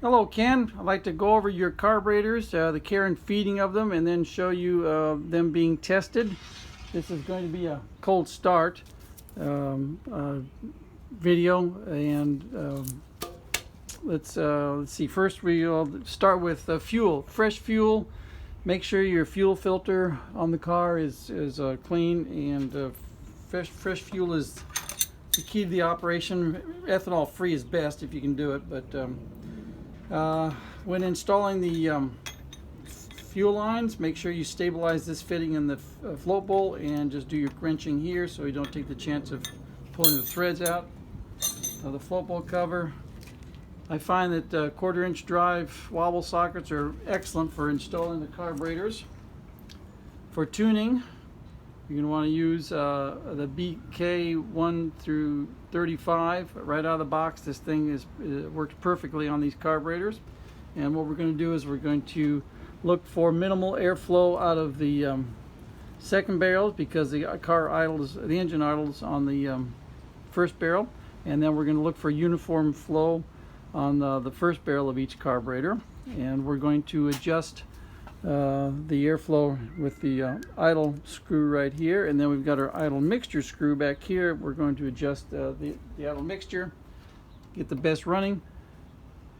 Hello Ken, I'd like to go over your carburetors, the care and feeding of them, and then show you them being tested. This is going to be a cold start video, and let's see. First we'll start with fuel, fresh fuel. Make sure your fuel filter on the car is clean, and fresh fuel is the key to the operation. Ethanol free is best if you can do it, but when installing the fuel lines, make sure you stabilize this fitting in the float bowl and just do your wrenching here so you don't take the chance of pulling the threads out of the float bowl cover. I find that 1/4-inch drive wobble sockets are excellent for installing the carburetors. For tuning, you're going to want to use the BK 1 through 35 right out of the box. This thing works perfectly on these carburetors. And what we're going to do is we're going to look for minimal airflow out of the second barrels, because the engine idles on the first barrel, and then we're going to look for uniform flow on the first barrel of each carburetor, and we're going to adjust the airflow with the idle screw right here, and then we've got our idle mixture screw back here. We're going to adjust the idle mixture, get the best running,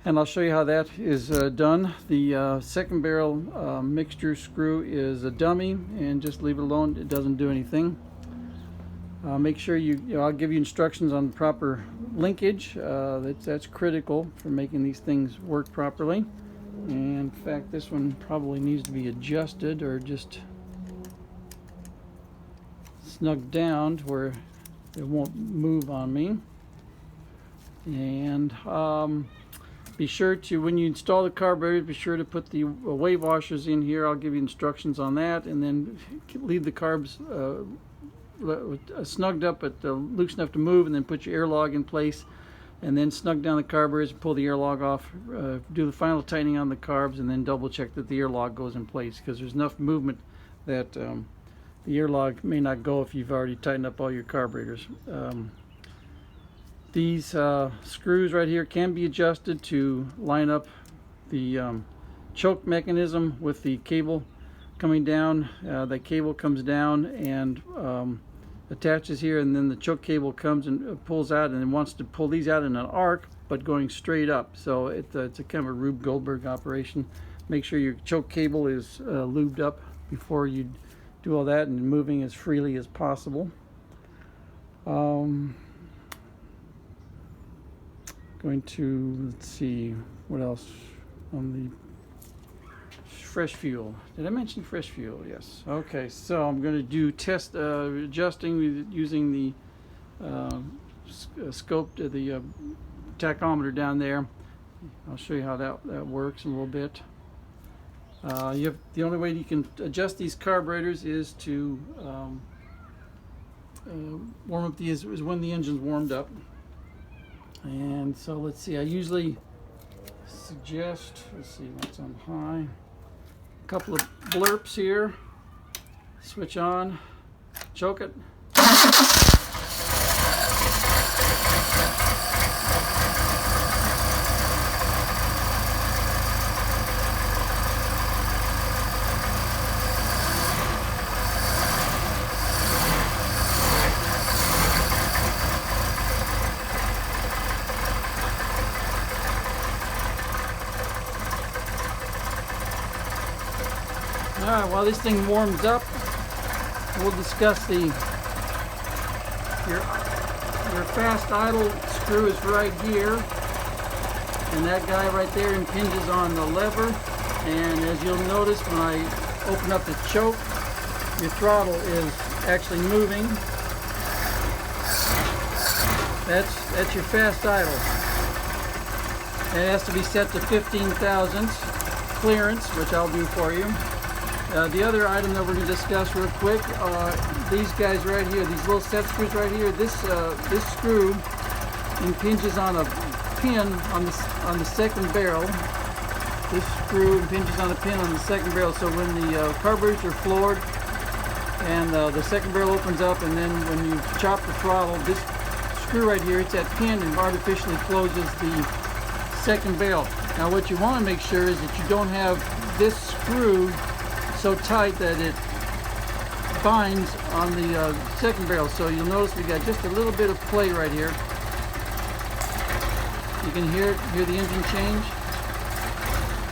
and I'll show you how that is done. The second barrel mixture screw is a dummy, and just leave it alone. It doesn't do anything. Make sure I'll give you instructions on proper linkage. That's critical for making these things work properly. And in fact, this one probably needs to be adjusted or just snugged down to where it won't move on me. And be sure to, when you install the carburetor, be sure to put the wave washers in here. I'll give you instructions on that, and then leave the carbs snugged up but loose enough to move, and then put your airlock in place, and then snug down the carburetors and pull the airlock off. Do the final tightening on the carbs, and then double check that the airlock goes in place, because there's enough movement that the airlock may not go if you've already tightened up all your carburetors. These screws right here can be adjusted to line up the choke mechanism with the cable coming down. The cable comes down and attaches here, and then the choke cable comes and pulls out, and it wants to pull these out in an arc but going straight up. So it's a kind of a Rube Goldberg operation. Make sure your choke cable is lubed up before you do all that, and moving as freely as possible. Going to, let's see what else on the fresh fuel. Did I mention fresh fuel? Yes. Okay, so I'm going to do test adjusting using the scope, the tachometer down there. I'll show you how that works in a little bit. The only way you can adjust these carburetors is to warm up these is when the engine's warmed up. And so let's see, I usually suggest, let's see what's on high, a couple of blurps here, switch on, choke it. Alright, while this thing warms up, we'll discuss your fast idle screw is right here, and that guy right there impinges on the lever, and as you'll notice when I open up the choke, your throttle is actually moving. That's your fast idle. It has to be set to 15 thousandths clearance, which I'll do for you. The other item that we're going to discuss real quick, these guys right here, these little set screws right here. This screw impinges on a pin on the second barrel. This screw impinges on a pin on the second barrel. So when the carburetors are floored and the second barrel opens up, and then when you chop the throttle, this screw right here, it's that pin and artificially closes the second barrel. Now what you want to make sure is that you don't have this screw so tight that it binds on the second barrel. So you'll notice we got just a little bit of play right here. You can hear the engine change.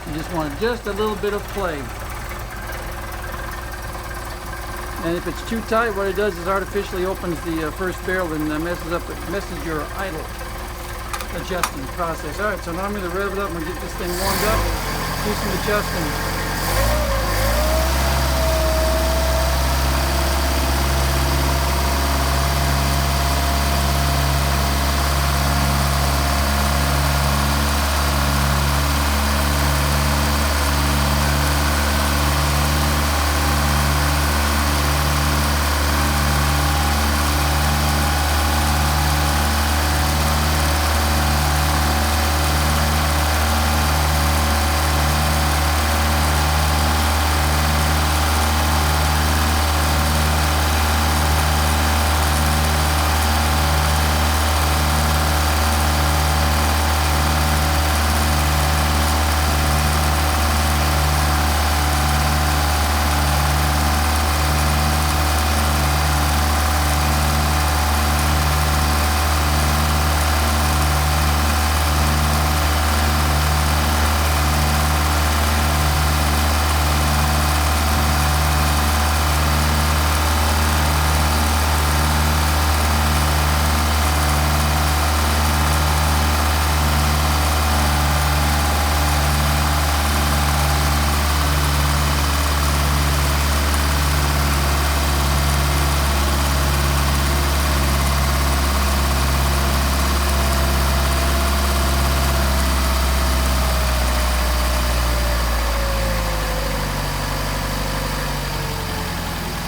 You just want just a little bit of play. And if it's too tight, what it does is artificially opens the first barrel and messes your idle adjusting process. All right, so now I'm going to rev it up and get this thing warmed up. Do some adjusting.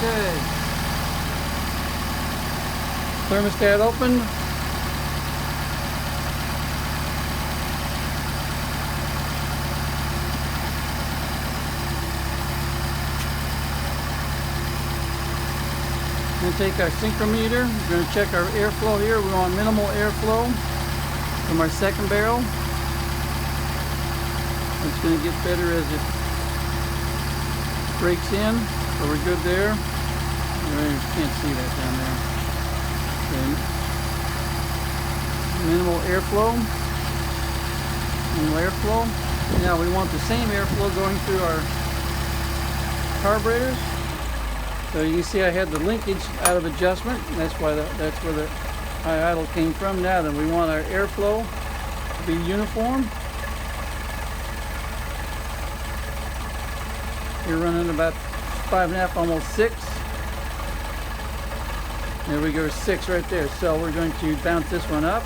Okay. Thermostat open. We'll take our synchrometer. We're going to check our airflow here. We want minimal airflow from our second barrel. It's going to get better as it breaks in. So we're good there. You can't see that down there. Okay. Minimal airflow. Minimal airflow. Now we want the same airflow going through our carburetors. So you can see I had the linkage out of adjustment. That's why that's where the high idle came from. Now then, we want our airflow to be uniform. You're running about 5.5, almost 6. There we go, 6 right there. So we're going to bounce this one up.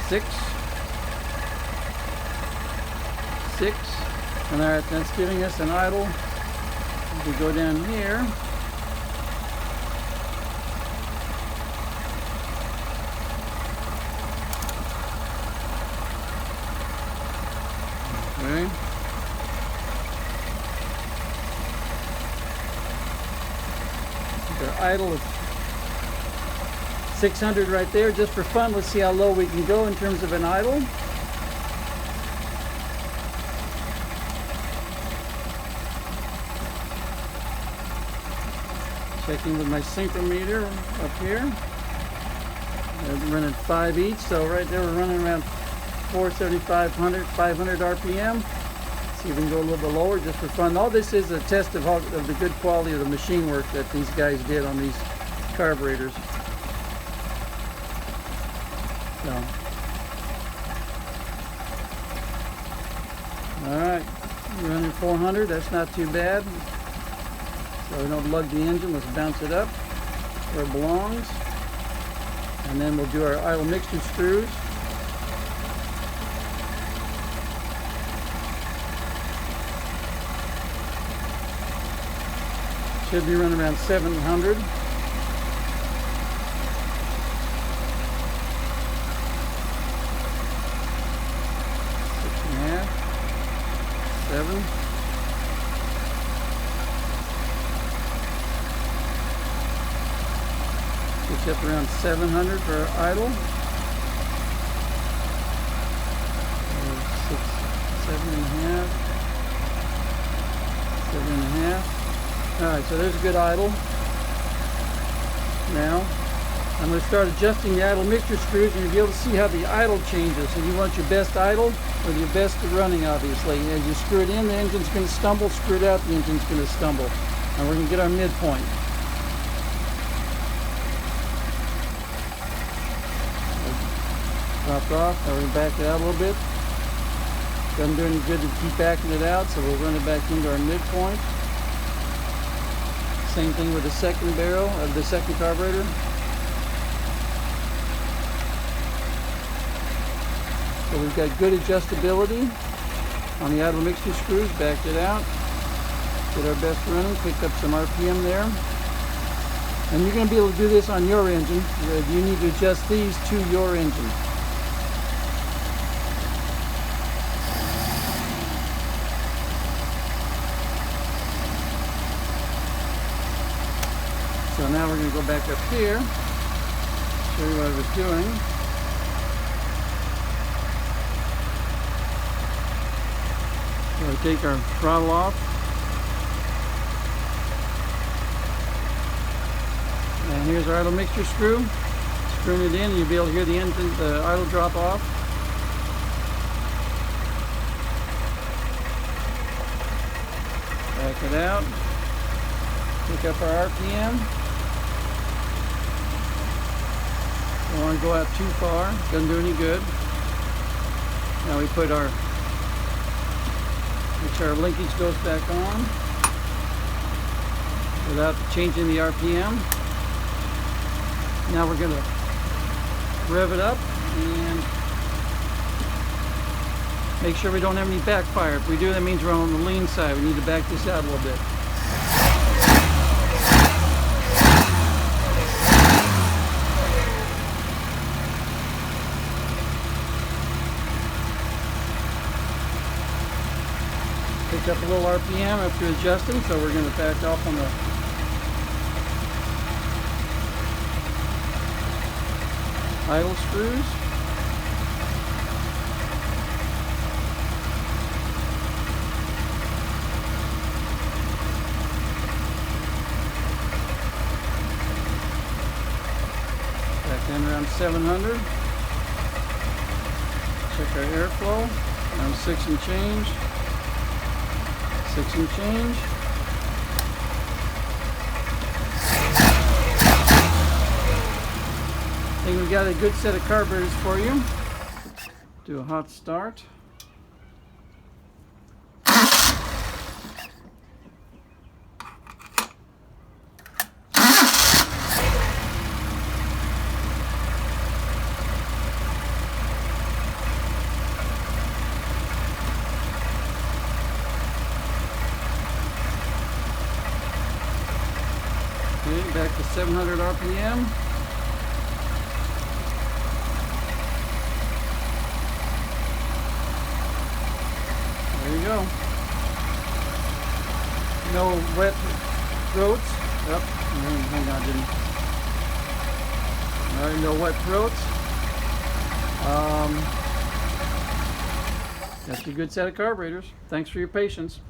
Six. And all right, that's giving us an idle. We go down here. Okay. The idle is 600 right there. Just for fun, let's see how low we can go in terms of an idle. Checking with my synchrometer up here. I'm running 5 each, so right there we're running around 475, 500 RPM. See if we can go a little bit lower just for fun. All this is a test of the good quality of the machine work that these guys did on these carburetors. So, all right, running 400. That's not too bad. So we don't lug the engine. Let's bounce it up where it belongs, and then we'll do our idle mixture screws. Should be running around 700. 6.5. 7. Gets up around 700 for our idle. 6, 7.5. 7.5. Alright, so there's a good idle. Now, I'm going to start adjusting the idle mixture screws, and you'll be able to see how the idle changes. So you want your best idle or your best running, obviously. As you screw it in, the engine's going to stumble. Screw it out, the engine's going to stumble. And we're going to get our midpoint. Dropped off. Now we're going to back it out a little bit. Doesn't do any good to keep backing it out, so we'll run it back into our midpoint. Same thing with the second barrel of the second carburetor. So we've got good adjustability on the idle mixture screws. Backed it out. Get our best running. Picked up some RPM there. And you're going to be able to do this on your engine. You need to adjust these to your engine. So now we're going to go back up here, show you what I was doing. So we take our throttle off. And here's our idle mixture screw. Screwing it in, you'll be able to hear the engine, the idle drop off. Back it out. Pick up our RPM. Don't want to go out too far, doesn't do any good. Now we put our, make sure our linkage goes back on without changing the RPM. Now we're going to rev it up and make sure we don't have any backfire. If we do, that means we're on the lean side. We need to back this out a little bit. Picked up a little RPM after adjusting, so we're going to back off on the idle screws. Back in around 700. Check our airflow. Around 6 and change. 6 and change. I think we got a good set of carburetors for you. Do a hot start. Okay, back to 700 RPM. There you go. No wet throats. Yep. Hang on, didn't. All right, no wet throats. That's a good set of carburetors. Thanks for your patience.